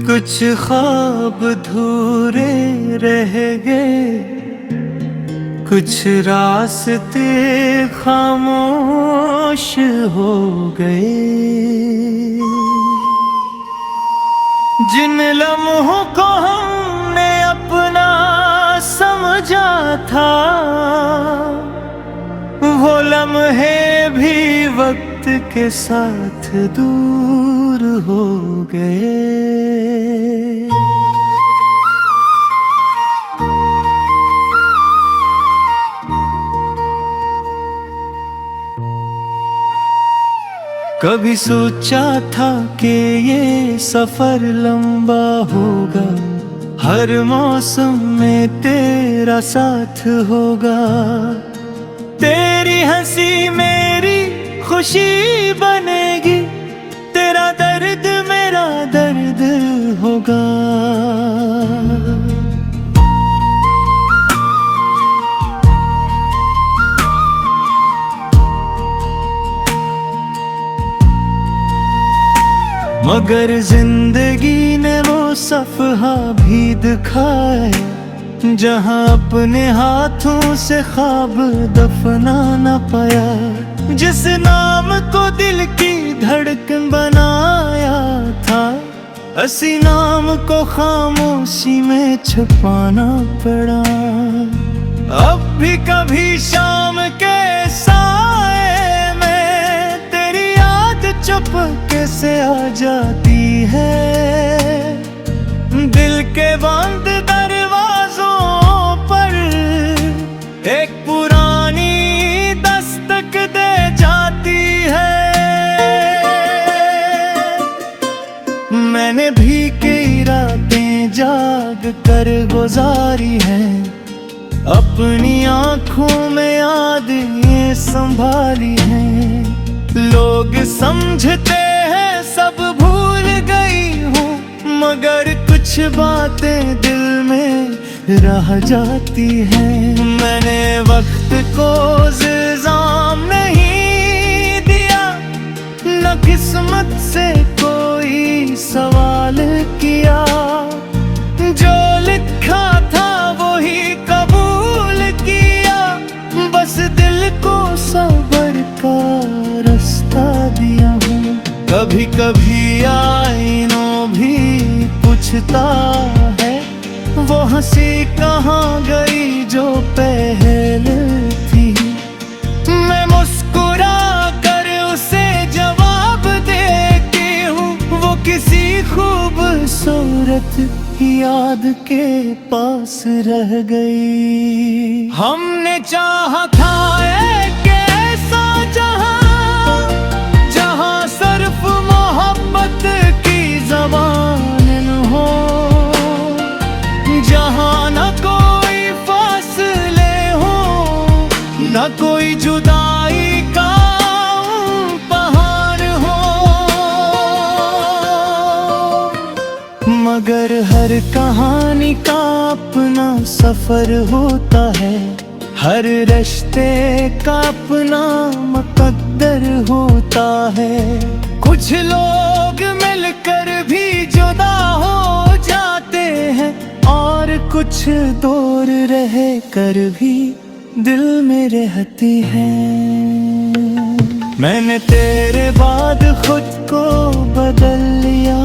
कुछ ख्वाब धूरे रह गए, कुछ रास्ते खामोश हो गए। जिन लम्हों को हमने अपना समझा था, वो लम्हे भी वक्त के साथ दूर हो गए। कभी सोचा था कि ये सफर लंबा होगा, हर मौसम में तेरा साथ होगा। तेरी हंसी मेरी खुशी बनेगी, तेरा दर्द मेरा दर्द होगा। मगर जिंदगी ने वो सफहा भी दिखाया, जहां अपने हाथों से ख्वाब दफना न पाया। जिस नाम को दिल की धड़कन बनाया था, उसी नाम को खामोशी में छुपाना पड़ा। अब भी कभी शाम के साए में तेरी याद चुपके से आ जाती है। दिल के बंद दरवाजों पर एक पुरानी दस्तक दे जाती है। मैंने भी कई रातें जाग कर गुजारी हैं, अपनी आंखों में याद ये संभाली हैं। लोग समझते हैं सब भूल गई हूँ, मगर कुछ बातें दिल में रह जाती हैं। मैंने वक्त को इल्जाम नहीं दिया, न किस्मत से कोई सवाल किया। जो लिखा था वही कबूल किया, बस दिल को सब्र का रास्ता दिया हूँ। कभी कभी आईनों भी पूछता है, वो हंसी कहाँ गई जो पहले थी। मैं मुस्कुरा कर उसे जवाब देती हूँ, वो किसी खूबसूरत याद के पास रह गई। हमने चाहा था एक ऐसा जहां, जहां सिर्फ मोहब्बत की ज़बान न हो, जहां न कोई फासले हो, न कोई जुदाई का पहाड़ हो। मगर हर कहानी का अपना सफर होता है, हर रिश्ते का अपना मुकद्दर होता है। कुछ लोग मिलकर भी जुदा हो जाते हैं, और कुछ दूर रह कर भी दिल में रहती हैं। मैंने तेरे बाद खुद को बदल लिया,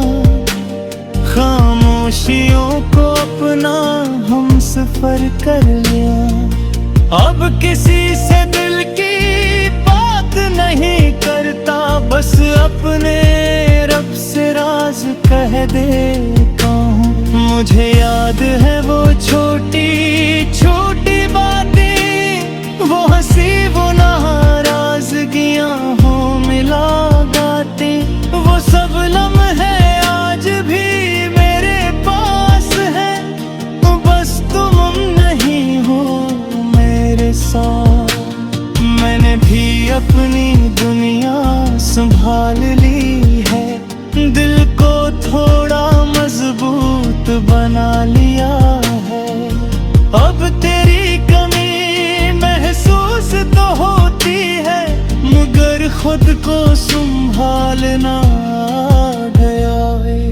खामोशियों को अपना हमसफर कर लिया। अब किसी से दिल की बात नहीं करता, बस अपने रब से राज कह देता हूँ। मुझे याद है वो छोटी छोटी बातें, वो हंसी वो नाराजगियाँ हो मिला गाते। वो सब लम्हे आज भी मेरे पास है, बस तुम नहीं हो मेरे साथ। मैंने भी अपनी दुनिया संभाल ली है, दिल को थोड़ा मजबूत बना लिया है। अब तेरी कमी महसूस तो होती है, मगर खुद को संभालना आ गया है।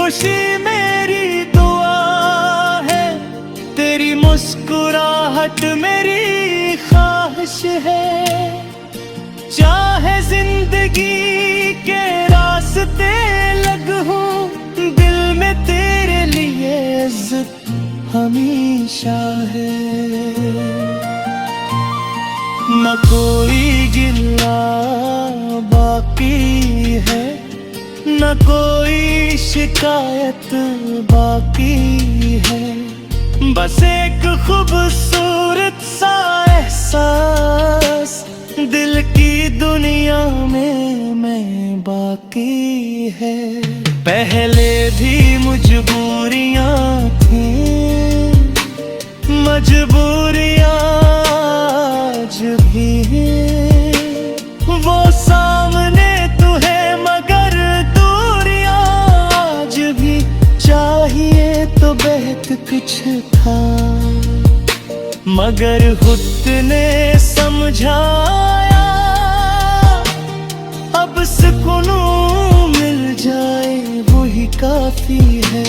खुशी मेरी दुआ है, तेरी मुस्कुराहट मेरी ख्वाहिश है। चाहे जिंदगी के रास्ते लगूं, दिल में तेरे लिए इज्जत हमेशा है। न कोई गिला बाकी है, न कोई शिकायत बाकी है। बस एक खूबसूरत सा एहसास, दिल की दुनिया में मैं बाकी है। पहले भी मजबूरियां थी, मजबूरियां आज भी हैं। वो सामने तू है मगर दूरियां आज भी। चाहिए तो बहुत कुछ था मगर खुद ने समझाया, अब सुकून मिल जाए वही काफी है।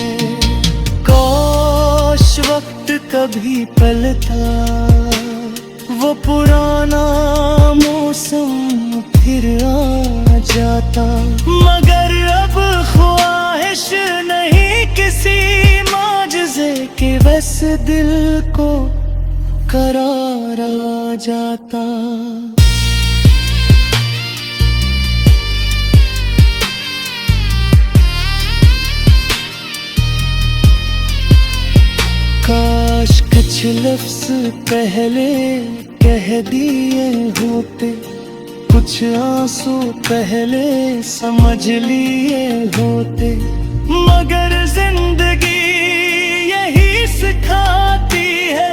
काश वक्त कभी पलटा, वो पुराना मौसम फिर आ जाता। मगर अब ख्वाहिश नहीं किसी माजज़े के, बस दिल को करार आ जाता। काश कुछ लफ्ज़ पहले कह दिए होते, कुछ आंसू पहले समझ लिए होते। मगर जिंदगी यही सिखाती है,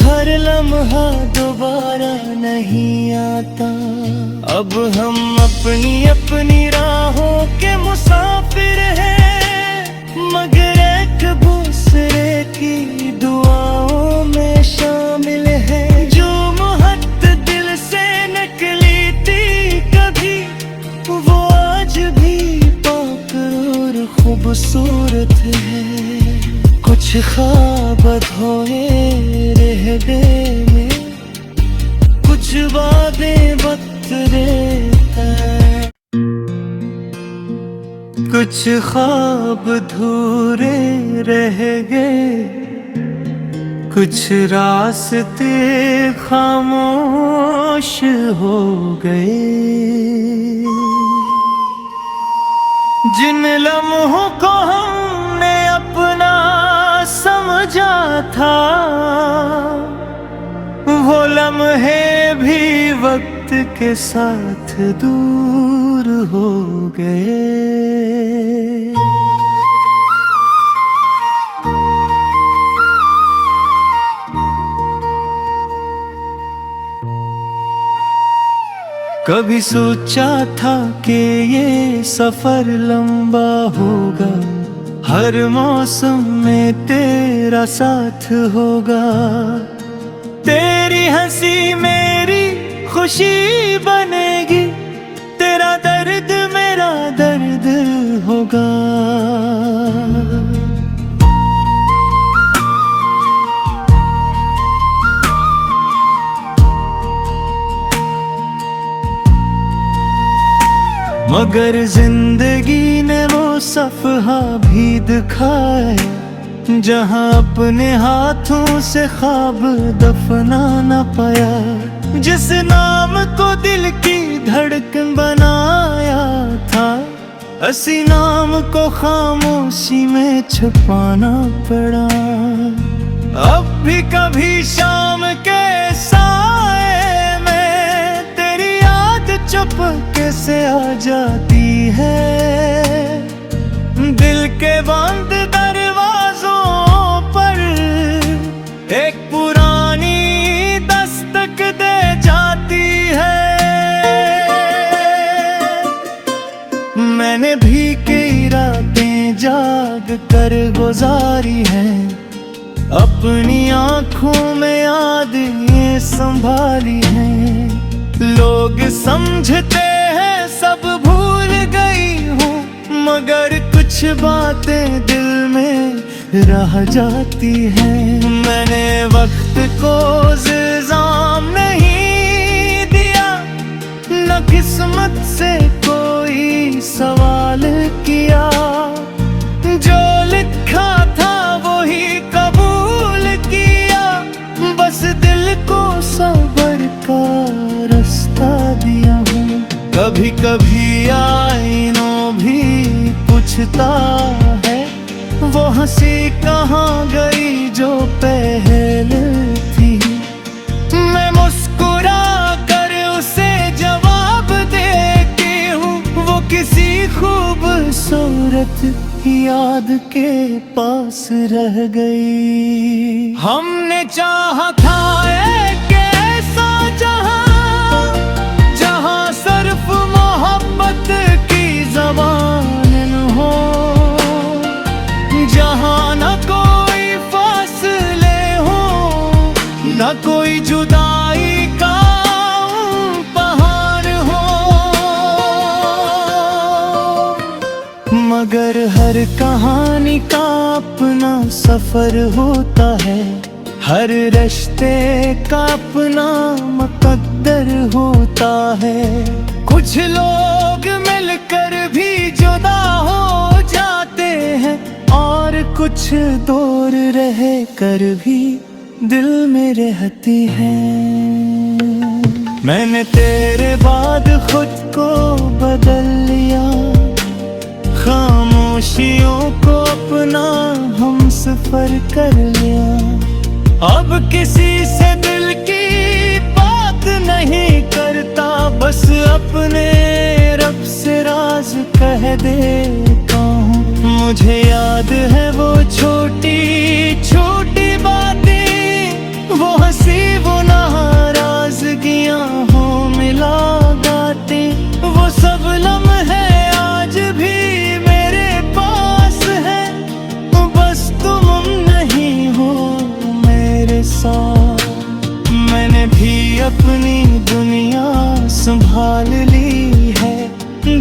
हर लम्हा दोबारा नहीं आता। अब हम अपनी अपनी राहों के मुसाफिर हैं, मगर एक दूसरे की दुआओं में शामिल है। जो मोहब्बत दिल से निकली थी कभी, वो आज भी पाक और खूबसूरत है। कुछ ख्वाब धोए रह गए में, कुछ बातें बतरे हैं। कुछ ख्वाब धूरे रह गए, कुछ रास्ते खामोश हो गए। जिन लम्हों को हमने अपना समझा था, वो लम्हे भी वक्त के साथ दूर हो गए। कभी सोचा था कि ये सफर लंबा होगा, हर मौसम में तेरा साथ होगा। तेरी हंसी मेरी खुशी बनेगी, तेरा दर्द मेरा दर्द होगा। मगर जिंदगी ने वो सफहा भी दिखाया, जहां अपने हाथों से ख्वाब दफना न पाया। जिस नाम को दिल की धड़कन बनाया था, उसी नाम को खामोशी में छुपाना पड़ा। अब भी कभी शाम के साए में तेरी याद चुपके से आ जाती है। दिल के बंद दरवाजों पर एक पुरानी दस्तक दे जाती है। मैंने भी कई रातें जाग कर गुजारी हैं, अपनी आँखों में याद ये संभाली हैं। लोग समझते हैं सब भूल गई हूँ, मगर कुछ कुछ बातें दिल में रह जाती हैं। मैंने वक्त को इल्जाम नहीं दिया, न किस्मत से कोई सवाल किया। जो लिखा था वही कबूल किया, बस दिल को सब्र का रास्ता दिया हूँ। कभी कभी आईनों भी पूछता है, वो हंसी कहाँ गई जो पहले थी। मैं मुस्कुरा कर उसे जवाब देती हूँ, वो किसी खूबसूरत याद के पास रह गई। हमने चाहा था एक ऐसा जहां, जहां सिर्फ मोहब्बत की ज़बान न हो, जहां न कोई फासले हो, न कोई जुदाई का पहाड़ हो। मगर हर कहानी का अपना सफर होता है, हर रिश्ते का अपना मुकद्दर होता है। कुछ लोग मिलकर भी जुदा हो जाते हैं, और कुछ दूर रह कर भी दिल में रहती हैं। मैंने तेरे बाद खुद को बदल लिया, खामोशियों को अपना हमसफर कर लिया। अब किसी से दिल की बात नहीं करता, बस अपने रब से राज कह देता हूँ। मुझे याद है वो छोटी छोटी बातें, वो हंसी वो नाराजगियाँ हो मिला गाते। वो सब लम्हे आज भी मेरे पास है, बस तुम नहीं हो मेरे साथ। मैंने भी अपनी दुनिया संभाल ली है,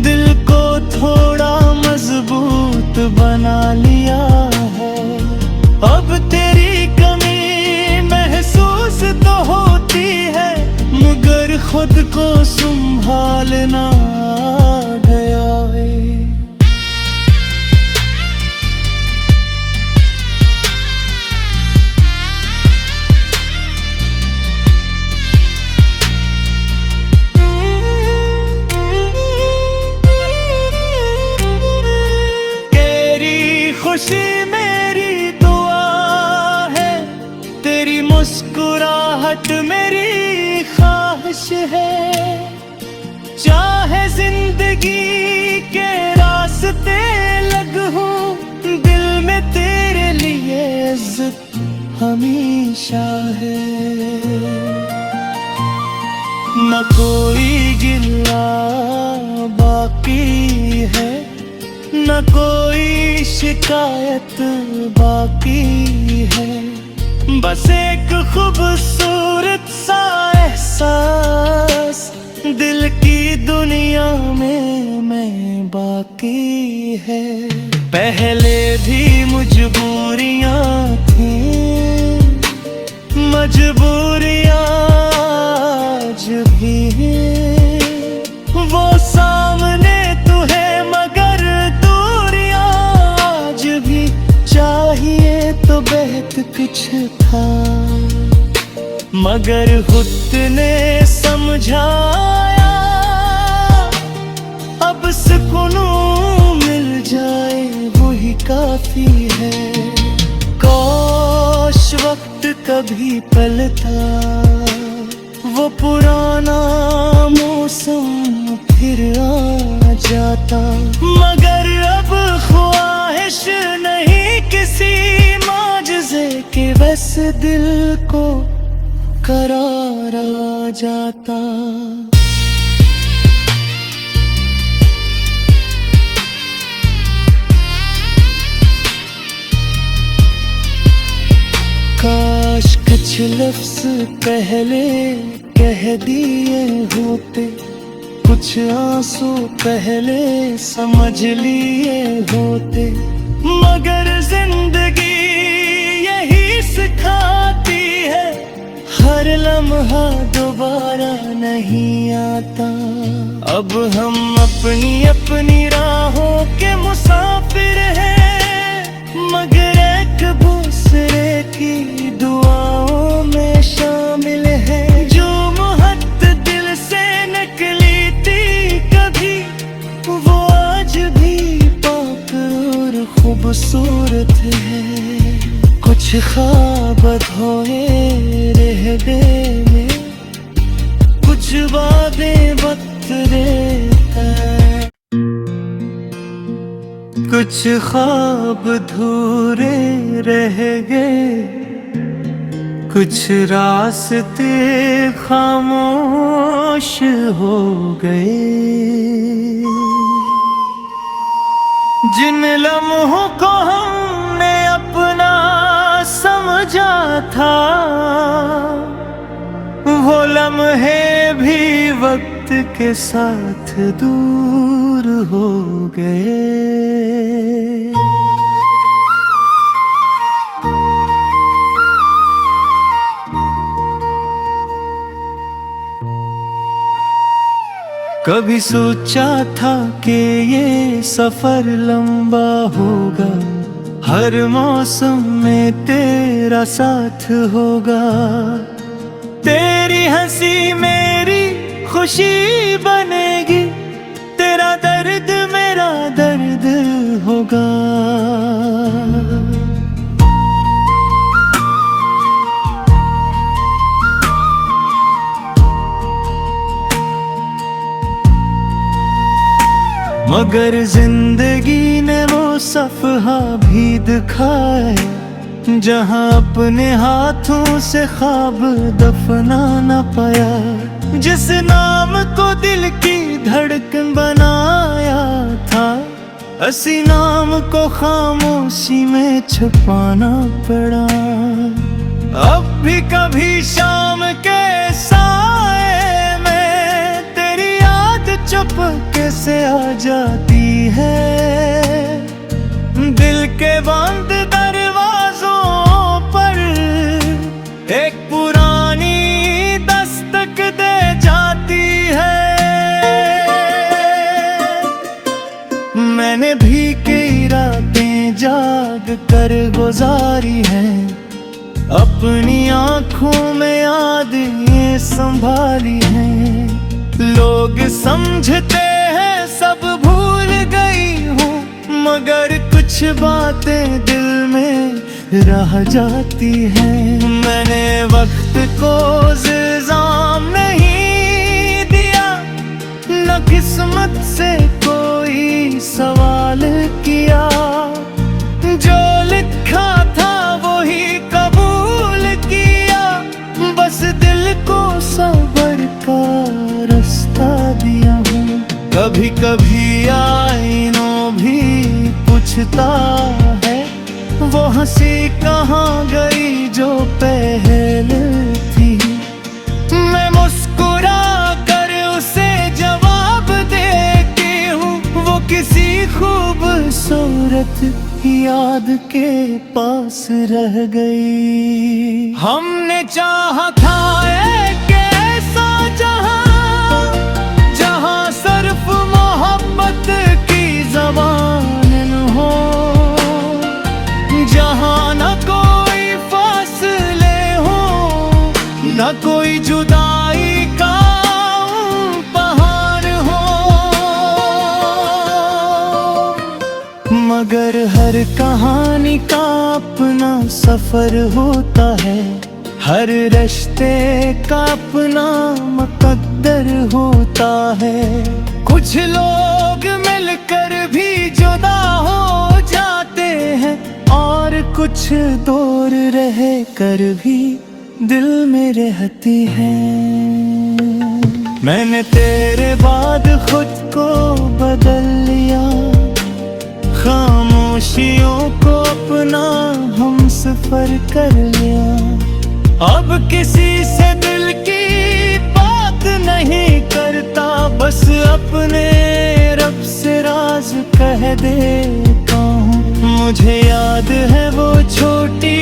दिल को थोड़ा मजबूत बना लिया है। अब तेरी कमी महसूस तो होती है, मगर खुद को संभालना गया है। खुशी मेरी दुआ है, तेरी मुस्कुराहट मेरी ख्वाहिश है। चाहे जिंदगी के रास्ते लग हूँ, दिल में तेरे लिए इज्जत हमेशा है। न कोई गिला बाकी है, न कोई शिकायत बाकी है। बस एक खूबसूरत सा एहसास दिल की दुनिया में मैं बाकी है। पहले भी मजबूरियाँ थी, मजबूरियाँ आज भी हैं। वो सामने तू है मगर दूरियां आज भी, चाहिए तो बहुत कुछ था, मगर खुद ने समझाया अब सुकून मिल जाए वही काफी है। काश वक्त कभी पलटा, वो पुराना मौसम फिर आ जाता, मगर अब ख्वाहिश नहीं किसी माजज़े के, बस दिल को करार आ जाता। काश कुछ लफ्ज़ पहले कह दिए होते, कुछ कुछ आंसू पहले समझ लिए होते, मगर जिंदगी यही सिखाती है, हर लम्हा दोबारा नहीं आता। अब हम अपनी अपनी राहों के मुसाफिर हैं, मगर एक दूसरे की दुआओं में शामिल हैं। जो मोहब्बत दिल से निकली थी कभी, वो आज भी पाक और खूबसूरत है। कुछ ख्वाब धोए रह गए में, कुछ बातें वक्त रहता है, कुछ ख्वाब धूरे रह गए, कुछ रास्ते खामोश हो गए। जिन लम्हों को हमने अपना समझा था, वो लम्हे भी वक्त के साथ दूर हो गए। कभी सोचा था कि ये सफर लंबा होगा, हर मौसम में तेरा साथ होगा। तेरी हंसी मेरी खुशी बनेगी, तेरा दर्द मेरा दर्द होगा। मगर जिंदगी ने वो सफहा भी दिखाया, जहां अपने हाथों से ख्वाब दफना न पाया। जिस नाम को दिल की धड़कन बनाया था, उसी नाम को खामोशी में छुपाना पड़ा। अब भी कभी शाम के साए में तेरी याद चुपके से आ जाती है। दिल के बंद दरवाजों पर एक पुरानी दस्तक दे जाती है। मैंने भी कई रातें जाग कर गुजारी हैं, अपनी आँखों में यादें संभाली हैं। लोग समझते हैं सब भूल गई हूँ, मगर कुछ बातें दिल में रह जाती हैं। मैंने वक्त को इल्जाम नहीं दिया, न किस्मत से कोई सवाल किया। जो लिखा था वही कबूल किया, बस दिल को सब्र का रास्ता दिया हूँ। कभी कभी आईनों भी पूछता है, वो हंसी कहाँ गई जो पहले थी। मैं मुस्कुरा कर उसे जवाब देती हूँ, वो किसी खूबसूरत याद के पास रह गई। हमने चाहा था एक ऐसा जहां, जहां सिर्फ मोहब्बत की ज़बान न हो, जहां न कोई फासले हो, न कोई जुदाई का पहाड़ हो। मगर हर कहानी का अपना सफर होता है, हर रिश्ते का अपना मुकद्दर होता है। कुछ लोग मिलकर भी जुदा हो जाते हैं, और कुछ दूर रह कर भी दिल में रहती हैं। मैंने तेरे बाद खुद को बदल लिया, खामोशियों को अपना हमसफर कर लिया। अब किसी से दिल की बात नहीं करता, बस अपने रब से राज कह देता हूँ। मुझे याद है वो छोटी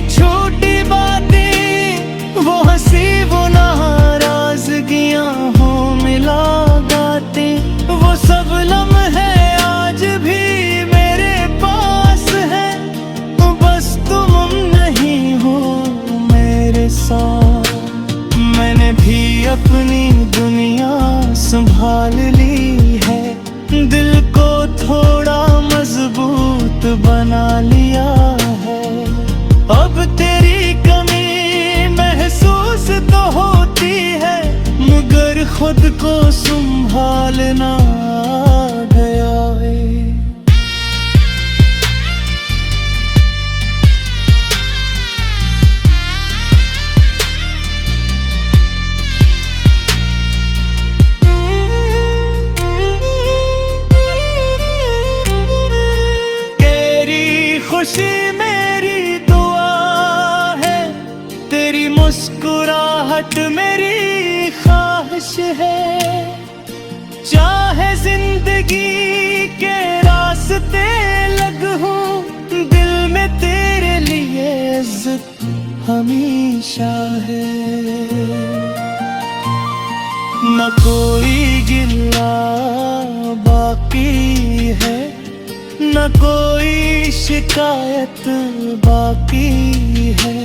छोटी बातें, वो हंसी वो नाराजगियाँ हो मिला गाते, वो सब लम्हे आज भी मेरे पास है। बस तुम नहीं हो मेरे साथ। मैंने भी अपनी दुनिया संभाल ली है, दिल को थोड़ा मजबूत बना लिया है। अब तेरी कमी महसूस तो होती है, मगर खुद को संभालना आ गया है। खुशी मेरी दुआ है, तेरी मुस्कुराहट मेरी ख्वाहिश है। चाहे जिंदगी के रास्ते लगूं, दिल में तेरे लिए इज्जत हमेशा है। न कोई गिला बाकी है, न कोई शिकायत बाकी है।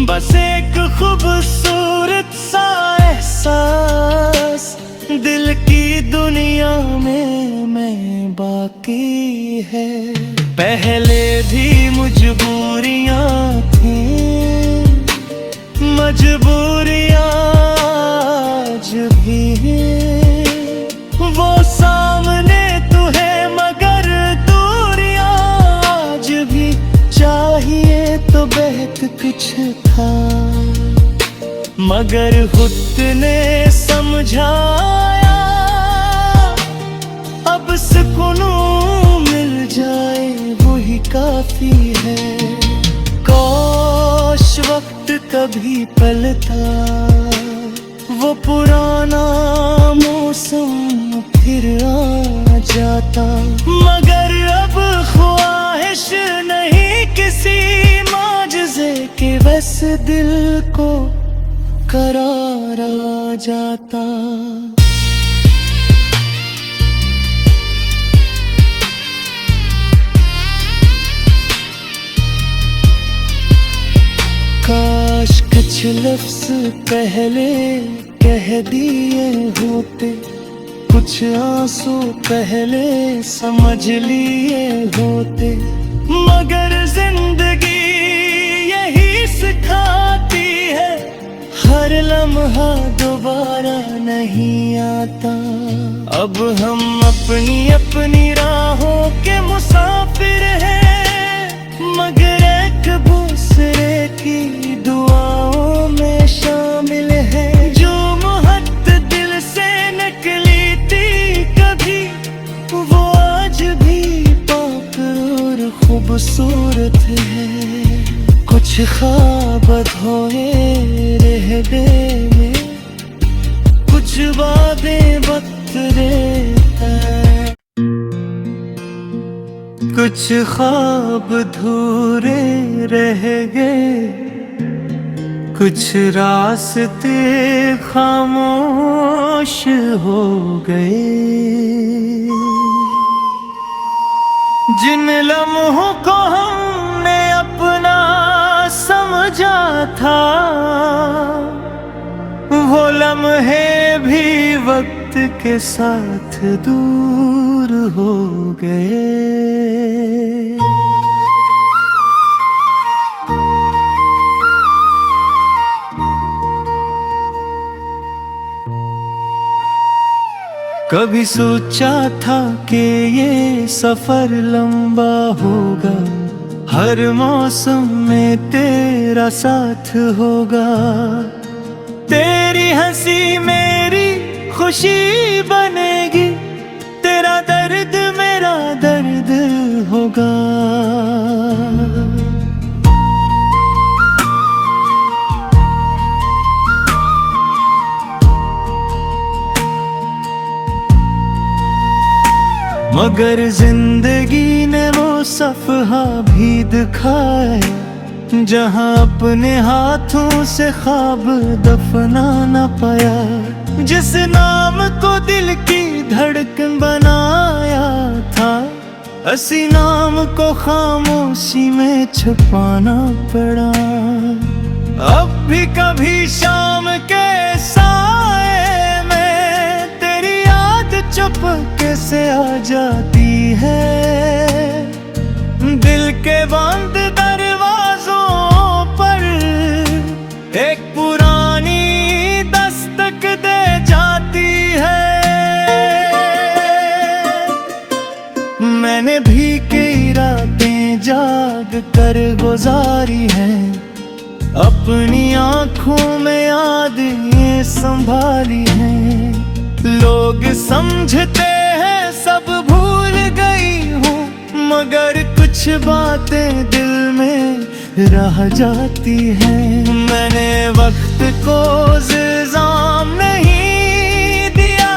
बस एक खूबसूरत सा एहसास, दिल की दुनिया में मैं बाकी है। पहले भी मजबूरियाँ थी, मजबूरियाँ आज भी हैं। वो सामने तू है मगर दूरियां आज भी, चाहिए तो बहुत कुछ था मगर खुद ने समझाया। अब सुकून मिल जाए वही काफी है। काश वक्त कभी पलटा, वो पुराना मौसम फिर आ जाता, मगर अब ख्वाहिश नहीं किसी माजज़े के, बस दिल को करार आ जाता। काश कुछ लफ्ज़ पहले कह दिए होते, कुछ आंसू पहले समझ लिए होते, मगर जिंदगी यही सिखाती है, हर लम्हा दोबारा नहीं आता। अब हम अपनी अपनी राहों के मुसाफिर हैं, मगर एक दूसरे की दुआओं में शामिल है। जो मोहब्बत दिल से निकली थी कभी, वो आज भी पाक और खूबसूरत है। कुछ ख्वाब धोए रह गए, कुछ बातें वक्त देता है। कुछ ख्वाब धूरे रह गए, कुछ रास्ते खामोश हो गए। जिन लम्हों को हमने अपना समझा था, वो लम्हे भी वक्त के साथ दूर हो गए। कभी सोचा था कि ये सफर लंबा होगा, हर मौसम में तेरा साथ होगा। तेरी हंसी मेरी खुशी बनेगी, तेरा दर्द मेरा दर्द होगा। मगर जिंदगी ने वो सफहा भी दिखाए जहां अपने हाथों से ख्वाब दफना न पाया। जिस नाम को दिल की धड़कन बनाया था, असी नाम को खामोशी में छुपाना पड़ा। अब भी कभी शाम के साए में तेरी याद चुपके से आ जाती है। दिल के बंद दरवाजों पर एक पुरानी दस्तक दे जाती है। मैंने भी कई रातें जाग कर गुजारी हैं, अपनी आंखों में यादें संभाली हैं। लोग समझते हैं सब भूल गई हूँ, मगर कुछ बातें दिल में रह जाती हैं। मैंने वक्त को इल्जाम नहीं दिया,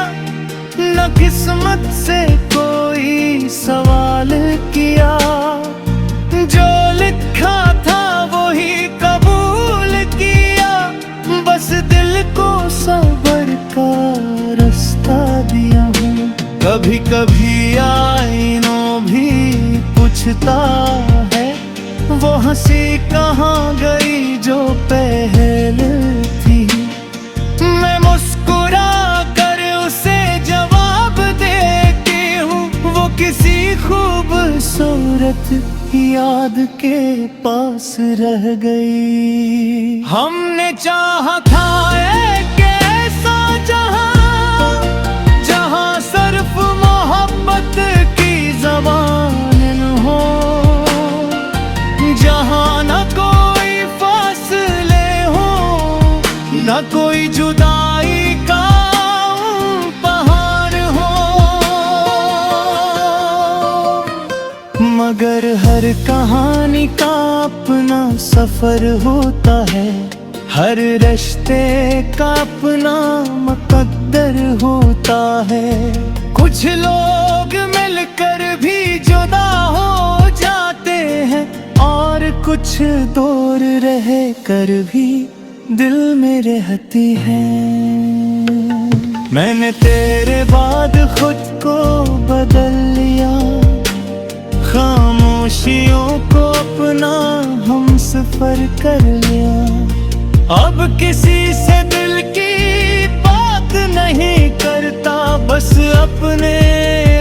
न किस्मत से कोई सवाल किया। जो लिखा था वही कबूल किया, बस दिल को सब्र का रास्ता दिया हूँ। कभी कभी आईनों भी पूछता है, वो हंसी कहाँ गई जो पहले थी। मैं मुस्कुरा कर उसे जवाब देती हूँ, वो किसी खूबसूरत याद के पास रह गई। हमने चाहा था एक ऐसा जहां, जहां सिर्फ मोहब्बत की ज़बान न हो, जहां न कोई फासले हो, न कोई जुदाई का पहाड़ हो। मगर हर कहानी का अपना सफर होता है, हर रिश्ते का अपना मुकद्दर होता है। कुछ लोग मिलकर भी जुदा हो जाते हैं, और कुछ दूर रह कर भी दिल में रहती हैं। मैंने तेरे बाद खुद को बदल लिया, खामोशियों को अपना हम सफर कर लिया। अब किसी से दिल की बात नहीं करता, बस अपने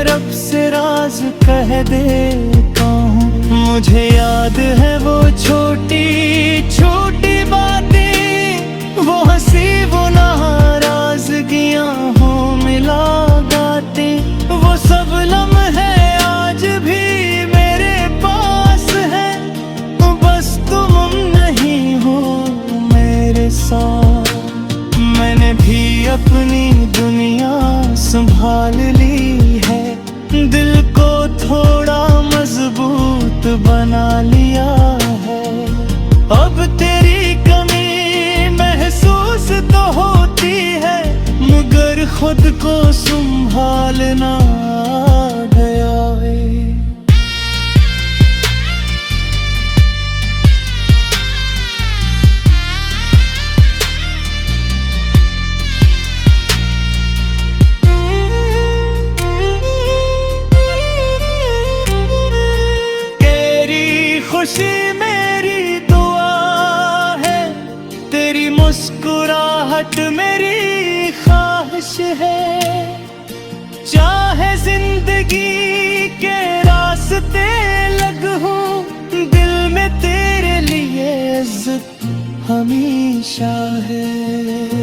रब से राज कह देता हूँ। मुझे याद है वो छोटी छोटी बातें, वो हंसी वो नाराजगियाँ हो मिला गाते। वो सब लम्हे आज भी मेरे पास है, बस तुम नहीं हो मेरे साथ। मैंने भी अपनी दुनिया संभाल ली है, दिल को थोड़ा मजबूत बना लिया है। अब तेरी कमी महसूस तो होती है, मगर खुद को संभालना आ गया है। खुशी मेरी दुआ है, तेरी मुस्कुराहट मेरी ख्वाहिश है। चाहे जिंदगी के रास्ते लग हूँ, दिल में तेरे लिए इज्जत हमेशा है।